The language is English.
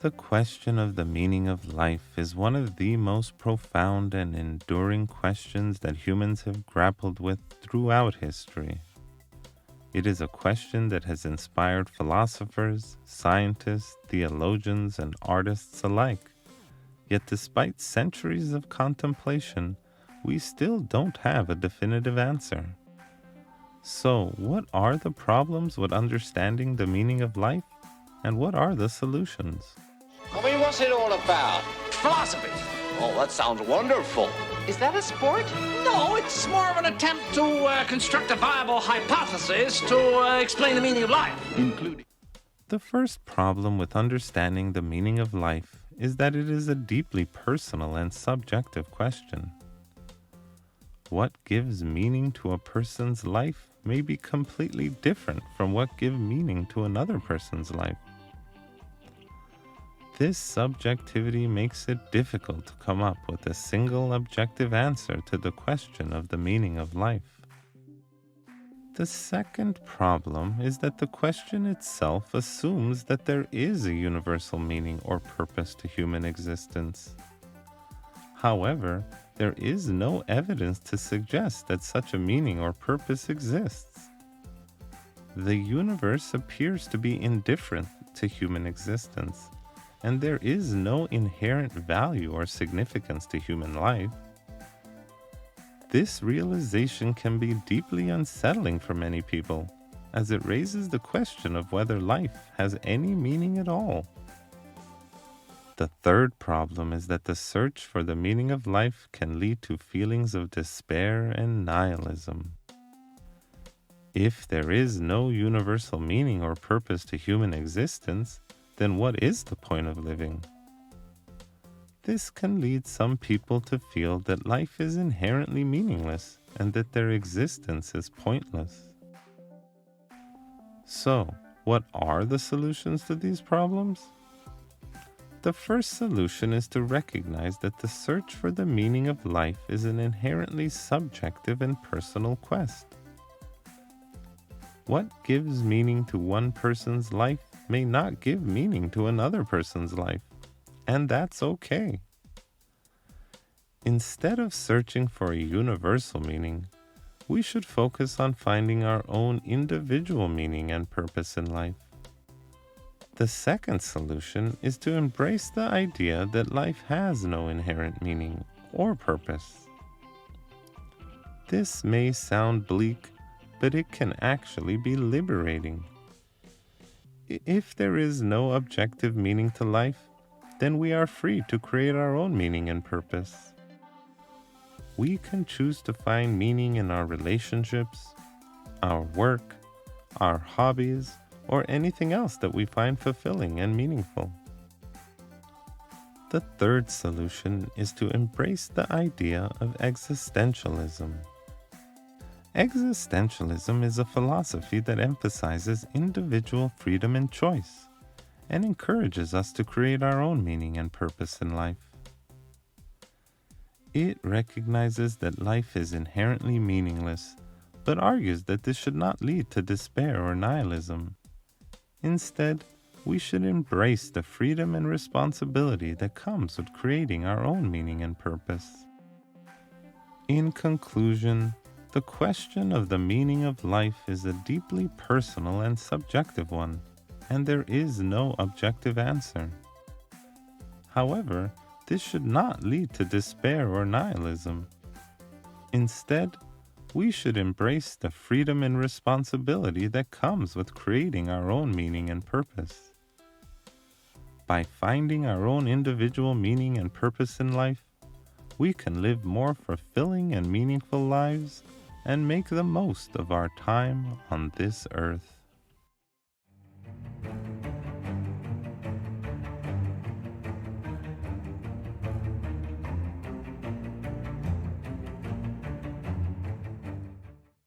The question of the meaning of life is one of the most profound and enduring questions that humans have grappled with throughout history. It is a question that has inspired philosophers, scientists, theologians, and artists alike. Yet despite centuries of contemplation, we still don't have a definitive answer. So, what are the problems with understanding the meaning of life, and what are the solutions? I mean, what's it all about? Philosophy. Oh, that sounds wonderful. Is that a sport? No, it's more of an attempt to construct a viable hypothesis to explain the meaning of life, including... The first problem with understanding the meaning of life is that it is a deeply personal and subjective question. What gives meaning to a person's life may be completely different from what gives meaning to another person's life. This subjectivity makes it difficult to come up with a single objective answer to the question of the meaning of life. The second problem is that the question itself assumes that there is a universal meaning or purpose to human existence. However, there is no evidence to suggest that such a meaning or purpose exists. The universe appears to be indifferent to human existence, and there is no inherent value or significance to human life. This realization can be deeply unsettling for many people, as it raises the question of whether life has any meaning at all. The third problem is that the search for the meaning of life can lead to feelings of despair and nihilism. If there is no universal meaning or purpose to human existence, then what is the point of living? This can lead some people to feel that life is inherently meaningless and that their existence is pointless. So, what are the solutions to these problems? The first solution is to recognize that the search for the meaning of life is an inherently subjective and personal quest. What gives meaning to one person's life may not give meaning to another person's life, and that's okay. Instead of searching for a universal meaning, we should focus on finding our own individual meaning and purpose in life. The second solution is to embrace the idea that life has no inherent meaning or purpose. This may sound bleak, but it can actually be liberating. If there is no objective meaning to life, then we are free to create our own meaning and purpose. We can choose to find meaning in our relationships, our work, our hobbies, or anything else that we find fulfilling and meaningful. The third solution is to embrace the idea of existentialism. Existentialism is a philosophy that emphasizes individual freedom and choice, and encourages us to create our own meaning and purpose in life. It recognizes that life is inherently meaningless, but argues that this should not lead to despair or nihilism. Instead, we should embrace the freedom and responsibility that comes with creating our own meaning and purpose. In conclusion, the question of the meaning of life is a deeply personal and subjective one, and there is no objective answer. However, this should not lead to despair or nihilism. Instead, we should embrace the freedom and responsibility that comes with creating our own meaning and purpose. By finding our own individual meaning and purpose in life, we can live more fulfilling and meaningful lives and make the most of our time on this earth.